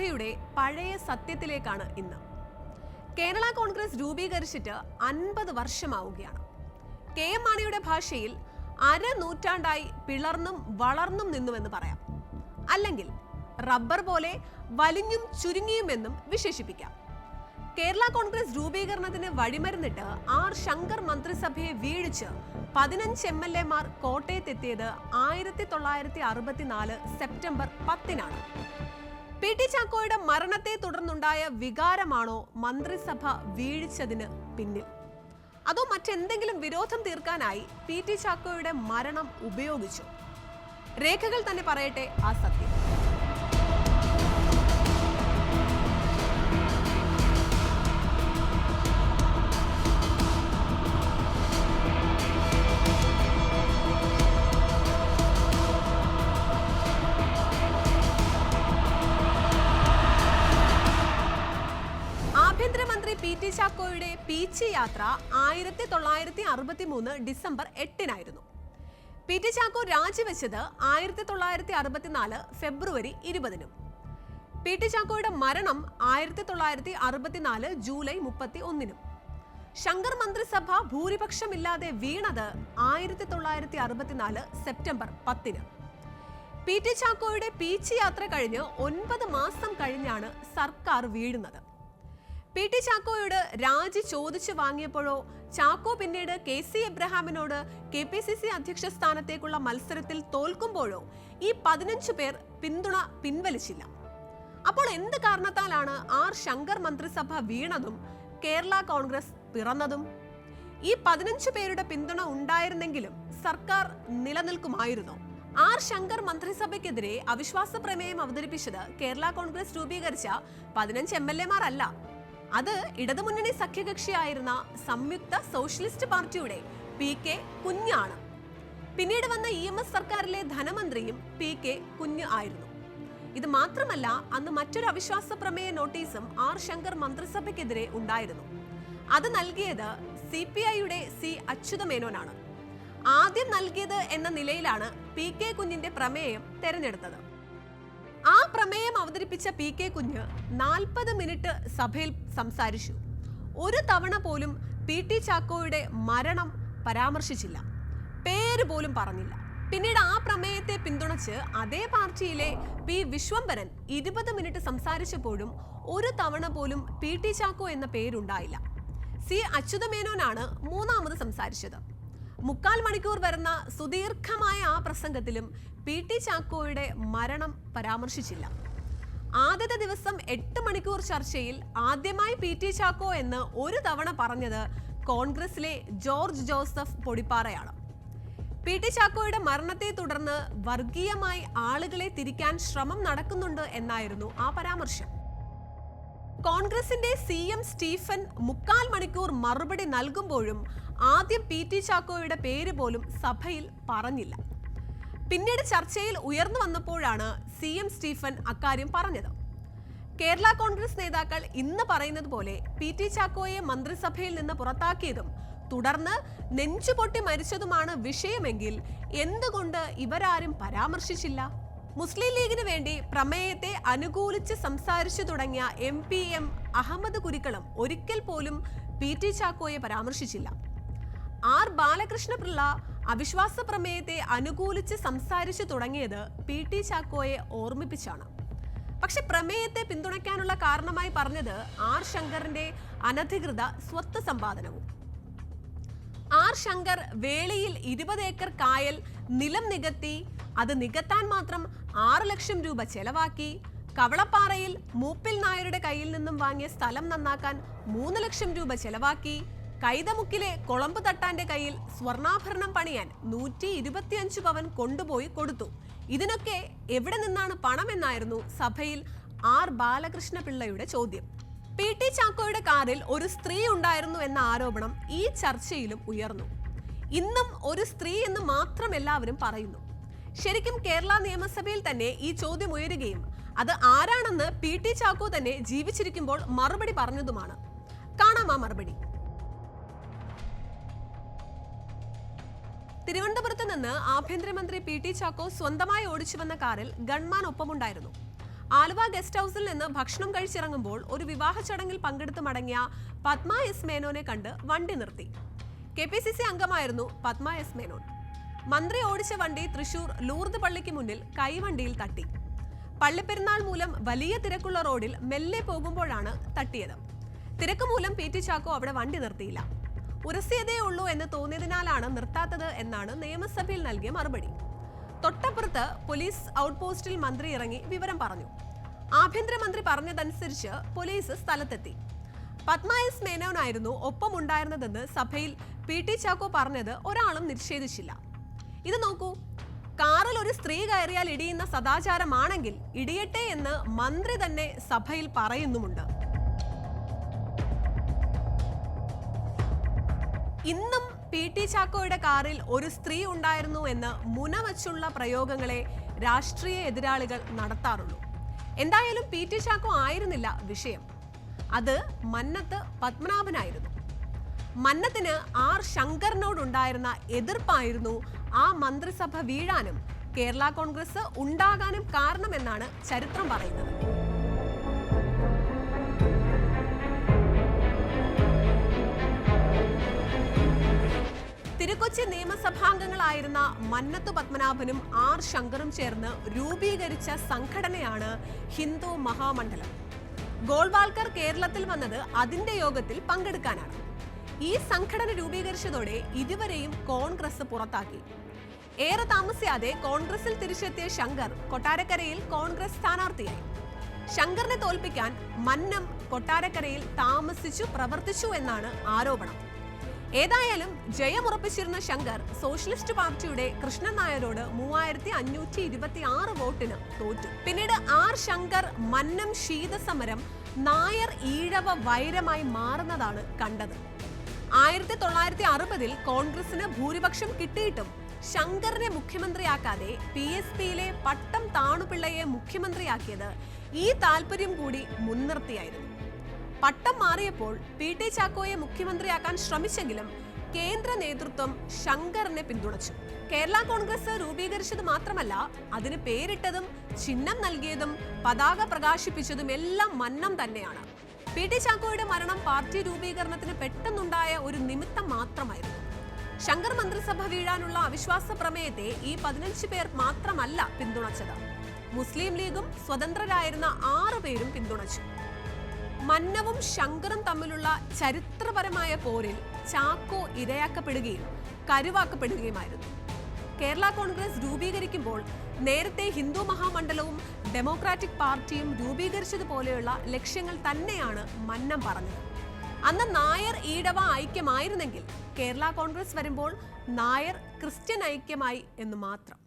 കഥയുടെ പഴയ സത്യത്തിലേക്കാണ് ഇന്ന്. കേരള കോൺഗ്രസ് രൂപീകരിച്ചിട്ട് 50 വർഷമാവുകയാണ്. കെ എം മാണിയുടെ ഭാഷയിൽ അരനൂറ്റാണ്ടായി പിളർന്നും വളർന്നും നിന്നുവെന്ന് പറയാം. അല്ലെങ്കിൽ റബ്ബർ പോലെ വലിഞ്ഞും ചുരുങ്ങിയുമെന്നും വിശേഷിപ്പിക്കാം. കേരള കോൺഗ്രസ് രൂപീകരണത്തിന് വഴിമരുന്നിട്ട് ആർ ശങ്കർ മന്ത്രിസഭയെ വീഴിച്ച് 15 MLA-മാർ കോട്ടയത്തെത്തിയത് 1964 സെപ്റ്റംബർ 10-നാണ്. പി ടി ചാക്കോയുടെ മരണത്തെ തുടർന്നുണ്ടായ വികാരമാണോ മന്ത്രിസഭ വീഴിച്ചതിന് പിന്നിൽ? അതോ മറ്റെന്തെങ്കിലും വിരോധം തീർക്കാനായി പി ടി ചാക്കോയുടെ മരണം ഉപയോഗിച്ചു? രേഖകൾ തന്നെ പറയട്ടെ ആ സത്യം. ആഭ്യന്തരമന്ത്രി പി ടി ചാക്കോയുടെ പീച്ചി യാത്ര 1963 ഡിസംബർ 8-നായിരുന്നു. പി ടി ചാക്കോ രാജിവെച്ചത് 1964 ഫെബ്രുവരി 20-നും. പി ടി ചാക്കോയുടെ മരണം 1964 ജൂലൈ 31-നും. ശങ്കർ മന്ത്രിസഭ ഭൂരിപക്ഷമില്ലാതെ വീണത് 1964 സെപ്റ്റംബർ 10-ന്. പി ടി ചാക്കോയുടെ പീച്ചി യാത്ര കഴിഞ്ഞ് 9 മാസം കഴിഞ്ഞാണ് സർക്കാർ വീഴുന്നത്. പി ടി ചാക്കോയോട് രാജി ചോദിച്ചു വാങ്ങിയപ്പോഴോ ചാക്കോ പിന്നീട് KC എബ്രഹാമിനോട് KPCC അധ്യക്ഷ സ്ഥാനത്തേക്കുള്ള മത്സരത്തിൽ തോൽക്കുമ്പോഴോ ഈ 15 പേർ പിന്തുണ പിൻവലിച്ചില്ല. അപ്പോൾ എന്ത് കാരണത്താലാണ് ആർ ശങ്കർ മന്ത്രിസഭ വീണതും കേരള കോൺഗ്രസ് പിറന്നതും? ഈ 15 പേരുടെ പിന്തുണ ഉണ്ടായിരുന്നെങ്കിലും സർക്കാർ നിലനിൽക്കുമായിരുന്നോ? ആർ ശങ്കർ മന്ത്രിസഭയ്ക്കെതിരെ അവിശ്വാസ പ്രമേയം അവതരിപ്പിച്ചത് കേരള കോൺഗ്രസ് രൂപീകരിച്ച 15 MLA-മാർ അല്ല. അത് ഇടതുമുന്നണി സഖ്യകക്ഷിയായിരുന്ന സംയുക്ത സോഷ്യലിസ്റ്റ് പാർട്ടിയുടെ PK കുഞ്ഞാണ്. പിന്നീട് വന്ന EMS സർക്കാരിലെ ധനമന്ത്രിയും PK കുഞ്ഞ് ആയിരുന്നു. ഇത് മാത്രമല്ല, അന്ന് മറ്റൊരു അവിശ്വാസ പ്രമേയ നോട്ടീസും ആർ ശങ്കർ മന്ത്രിസഭയ്ക്കെതിരെ ഉണ്ടായിരുന്നു. അത് നൽകിയത് CPI-യുടെ C അച്യുതമേനോനാണ്. ആദ്യം നൽകിയത് എന്ന നിലയിലാണ് PK കുഞ്ഞിന്റെ പ്രമേയം തെരഞ്ഞെടുത്തത്. ആ പ്രമേയം അവതരിപ്പിച്ച PK കുഞ്ഞ് 40 മിനിറ്റ് സഭയിൽ സംസാരിച്ചു. ഒരു തവണ പോലും പി ടി ചാക്കോയുടെ മരണം പരാമർശിച്ചില്ല, പേര് പോലും പറഞ്ഞില്ല. പിന്നീട് ആ പ്രമേയത്തെ പിന്തുണച്ച് അതേ പാർട്ടിയിലെ പി വിശ്വംഭരൻ 20 മിനിറ്റ് സംസാരിച്ചപ്പോഴും ഒരു തവണ പോലും പി ടി ചാക്കോ എന്ന പേരുണ്ടായില്ല. C അച്യുതമേനോനാണ് മൂന്നാമത് സംസാരിച്ചത്. 3/4 മണിക്കൂർ വരുന്ന സുദീർഘമായ ആ പ്രസംഗത്തിലും പി ടി ചാക്കോയുടെ മരണം പരാമർശിച്ചില്ല. ആദ്യത്തെ ദിവസം 8 മണിക്കൂർ ചർച്ചയിൽ ആദ്യമായി പി ടി ചാക്കോ എന്ന് ഒരു തവണ പറഞ്ഞത് കോൺഗ്രസിലെ ജോർജ് ജോസഫ് പൊടിപ്പാറയാണ്. പി ടി ചാക്കോയുടെ മരണത്തെ തുടർന്ന് വർഗീയമായി ആളുകളെ തിരിക്കാൻ ശ്രമം നടക്കുന്നുണ്ട് എന്നായിരുന്നു ആ പരാമർശം. കോൺഗ്രസിന്റെ CM സ്റ്റീഫൻ 3/4 മണിക്കൂർ മറുപടി നൽകുമ്പോഴും ആദ്യം പി ടി ചാക്കോയുടെ പേര് പോലും സഭയിൽ പറഞ്ഞില്ല. പിന്നീട് ചർച്ചയിൽ ഉയർന്നു വന്നപ്പോഴാണ് CM സ്റ്റീഫൻ അക്കാര്യം പറഞ്ഞത്. കേരള കോൺഗ്രസ് നേതാക്കൾ ഇന്ന് പറയുന്നത് പോലെ പി ടി ചാക്കോയെ മന്ത്രിസഭയിൽ നിന്ന് പുറത്താക്കിയതും തുടർന്ന് നെഞ്ചുപൊട്ടി മരിച്ചതുമാണ് വിഷയമെങ്കിൽ എന്തുകൊണ്ട് ഇവരാരും പരാമർശിച്ചില്ല? മുസ്ലിം ലീഗിന് വേണ്ടി പ്രമേയത്തെ അനുകൂലിച്ച് സംസാരിച്ചു തുടങ്ങിയ MPM അഹമ്മദ് കുരിക്കളും ഒരിക്കൽ പോലും പി ടി ചാക്കോയെ പരാമർശിച്ചില്ല. ആർ ബാലകൃഷ്ണപിള്ള അവിശ്വാസ പ്രമേയത്തെ അനുകൂലിച്ച് സംസാരിച്ചു തുടങ്ങിയത് പി ടി ചാക്കോയെ ഓർമ്മിപ്പിച്ചാണ്. പക്ഷെ പ്രമേയത്തെ പിന്തുണയ്ക്കാനുള്ള കാരണമായി പറഞ്ഞത് ആർ ശങ്കറിന്റെ അനധികൃത സ്വത്ത് സമ്പാദനവും. ആർ ശങ്കർ വേളിയിൽ 20 ഏക്കർ കായൽ നിലം നികത്തി അത് നികത്താൻ മാത്രം 6 ലക്ഷം രൂപ ചെലവാക്കി. കവളപ്പാറയിൽ മൂപ്പിൽ നായരുടെ കയ്യിൽ നിന്നും വാങ്ങിയ സ്ഥലം നന്നാക്കാൻ 3 ലക്ഷം രൂപ ചെലവാക്കി. കൈതമുക്കിലെ കൊളമ്പ് തട്ടാന്റെ കയ്യിൽ സ്വർണ്ണാഭരണം പണിയാൻ 125 പവൻ കൊണ്ടുപോയി കൊടുത്തു. ഇതിനൊക്കെ എവിടെ നിന്നാണ് പണമെന്നായിരുന്നു സഭയിൽ ആർ ബാലകൃഷ്ണപിള്ളയുടെ ചോദ്യം. പി ടി ചാക്കോയുടെ കാറിൽ ഒരു സ്ത്രീ ഉണ്ടായിരുന്നു എന്ന ആരോപണം ഈ ചർച്ചയിലും ഉയർന്നു. ഇന്നും ഒരു സ്ത്രീ എന്ന് മാത്രം എല്ലാവരും പറയുന്നു. ശരിക്കും കേരള നിയമസഭയിൽ തന്നെ ഈ ചോദ്യം ഉയരുകയും അത് ആരാണെന്ന് പി ടി ചാക്കോ തന്നെ ജീവിച്ചിരിക്കുമ്പോൾ മറുപടി പറഞ്ഞതുമാണ്. കാണാം ആ മറുപടി. തിരുവനന്തപുരത്ത് നിന്ന് ആഭ്യന്തരമന്ത്രി പി ടി ചാക്കോ സ്വന്തമായി ഓടിച്ചു വന്ന കാറിൽ ഗൺമാൻ ഒപ്പമുണ്ടായിരുന്നു. ആലുവ ഗസ്റ്റ് ഹൗസിൽ നിന്ന് ഭക്ഷണം കഴിച്ചിറങ്ങുമ്പോൾ ഒരു വിവാഹ ചടങ്ങിൽ പങ്കെടുത്ത് മടങ്ങിയ പത്മ എസ് മേനോനെ കണ്ട് വണ്ടി നിർത്തി. KPCC അംഗമായിരുന്നു പത്മ എസ് മേനോൻ. മന്ത്രി ഓടിച്ച വണ്ടി തൃശൂർ ലൂർദ് പള്ളിക്ക് മുന്നിൽ കൈവണ്ടിയിൽ തട്ടി. പള്ളിപ്പെരുന്നാൾ മൂലം വലിയ തിരക്കുള്ള റോഡിൽ മെല്ലെ പോകുമ്പോഴാണ് തട്ടിയത്. തിരക്ക് മൂലം PT ചാക്കോ അവിടെ വണ്ടി നിർത്തിയില്ല. ഉരസ്യതേ ഉള്ളൂ എന്ന് തോന്നിയതിനാലാണ് നിർത്താത്തത് എന്നാണ് നിയമസഭയിൽ നൽകിയ മറുപടി. തൊട്ടപ്പുറത്ത് പോലീസ് ഔട്ട്പോസ്റ്റിൽ മന്ത്രി ഇറങ്ങി വിവരം പറഞ്ഞു. ആഭ്യന്തരമന്ത്രി പറഞ്ഞതനുസരിച്ച് പോലീസ് സ്ഥലത്തെത്തി. പത്മ എസ് മേനോനായിരുന്നു ഒപ്പമുണ്ടായിരുന്നതെന്ന് സഭയിൽ PT ചാക്കോ പറഞ്ഞത് ഒരാളും നിഷേധിച്ചില്ല. ഇത് നോക്കൂ, കാറിൽ ഒരു സ്ത്രീ കയറിയാൽ ഇടിയുന്ന സദാചാരമാണെങ്കിൽ ഇടിയട്ടെ എന്ന് മന്ത്രി തന്നെ സഭയിൽ പറയുന്നുമുണ്ട്. ഇന്നും PT ചാക്കോയുടെ കാറിൽ ഒരു സ്ത്രീ ഉണ്ടായിരുന്നു എന്ന് മുനവച്ചുള്ള പ്രയോഗങ്ങളെ രാഷ്ട്രീയ എതിരാളികൾ നടത്താറുള്ളൂ. എന്തായാലും PT ചാക്കോ ആയിരുന്നില്ല വിഷയം. അത് മന്നത്ത് പത്മനാഭനായിരുന്നു. മന്നത്തിന് R ശങ്കറിനോടുണ്ടായിരുന്ന എതിർപ്പായിരുന്നു ആ മന്ത്രിസഭ വീഴാനും കേരള കോൺഗ്രസ് ഉണ്ടാകാനും കാരണമെന്നാണ് ചരിത്രം പറയുന്നത്. തിരുക്കൊച്ചി നിയമസഭാംഗങ്ങളായിരുന്ന മന്നത്ത് പത്മനാഭനും R ശങ്കറും ചേർന്ന് രൂപീകരിച്ച സംഘടനയാണ് ഹിന്ദു മഹാമണ്ഡലം. ഗോൾവാൾക്കർ കേരളത്തിൽ വന്നത് അതിന്റെ യോഗത്തിൽ പങ്കെടുക്കാനാണ്. ഈ സംഘടന രൂപീകരിച്ചതോടെ ഇരുവരെയും കോൺഗ്രസ് പുറത്താക്കി. ഏറെ താമസിയാതെ കോൺഗ്രസിൽ തിരിച്ചെത്തിയ ശങ്കർ കൊട്ടാരക്കരയിൽ കോൺഗ്രസ് സ്ഥാനാർത്ഥിയായി. ശങ്കറിനെ തോൽപ്പിക്കാൻ മന്നം കൊട്ടാരക്കരയിൽ താമസിച്ചു പ്രവർത്തിച്ചു എന്നാണ് ആരോപണം. ഏതായാലും ജയമുറപ്പിച്ചിരുന്ന ശങ്കർ സോഷ്യലിസ്റ്റ് പാർട്ടിയുടെ കൃഷ്ണൻ നായരോട് 3526 വോട്ടിന് തോറ്റു. പിന്നീട് R ശങ്കർ മന്നം ശീതസമരം നായർ ഈഴവ വൈരമായി മാറുന്നതാണ് കണ്ടത്. 1960-ൽ കോൺഗ്രസിന് ഭൂരിപക്ഷം കിട്ടിയിട്ടും ശങ്കറിനെ മുഖ്യമന്ത്രിയാക്കാതെ PSPയിലെ പട്ടം താണുപിള്ളയെ മുഖ്യമന്ത്രിയാക്കിയത് ഈ താല്പര്യം കൂടി മുൻനിർത്തിയായിരുന്നു. പട്ടം മാറിയപ്പോൾ PT ചാക്കോയെ മുഖ്യമന്ത്രിയാക്കാൻ ശ്രമിച്ചെങ്കിലും കേന്ദ്ര നേതൃത്വം ശങ്കറിനെ പിന്തുണച്ചു. കേരള കോൺഗ്രസ് രൂപീകരിച്ചത് മാത്രമല്ല, അതിന് പേരിട്ടതും ചിഹ്നം നൽകിയതും പതാക പ്രകാശിപ്പിച്ചതും എല്ലാം മന്നം തന്നെയാണ്. PT ചാക്കോയുടെ മരണം പാർട്ടി രൂപീകരണത്തിന് പെട്ടെന്നുണ്ടായ ഒരു നിമിത്തം മാത്രമായിരുന്നു. ശങ്കർ മന്ത്രിസഭ വീഴാനുള്ള അവിശ്വാസ പ്രമേയത്തെ ഈ 15 പേർ മാത്രമല്ല പിന്തുണച്ചത്. മുസ്ലിം ലീഗും സ്വതന്ത്രരായിരുന്ന 6 പേരും പിന്തുണച്ചു. മന്നവും ശങ്കറും തമ്മിലുള്ള ചരിത്രപരമായ പോരിൽ ചാക്കോ ഇരയാക്കപ്പെടുകയും കരുവാക്കപ്പെടുകയുമായിരുന്നു. കേരള കോൺഗ്രസ് രൂപീകരിക്കുമ്പോൾ നേരത്തെ ഹിന്ദു മഹാമണ്ഡലവും ഡെമോക്രാറ്റിക് പാർട്ടിയും രൂപീകരിച്ചതുപോലെയുള്ള ലക്ഷ്യങ്ങൾ തന്നെയാണ് മന്നം പറഞ്ഞത്. അന്ന് നായർ ഈഴവ ഐക്യമായിരുന്നെങ്കിൽ കേരള കോൺഗ്രസ് വരുമ്പോൾ നായർ ക്രിസ്ത്യൻ ഐക്യമായി എന്ന് മാത്രം.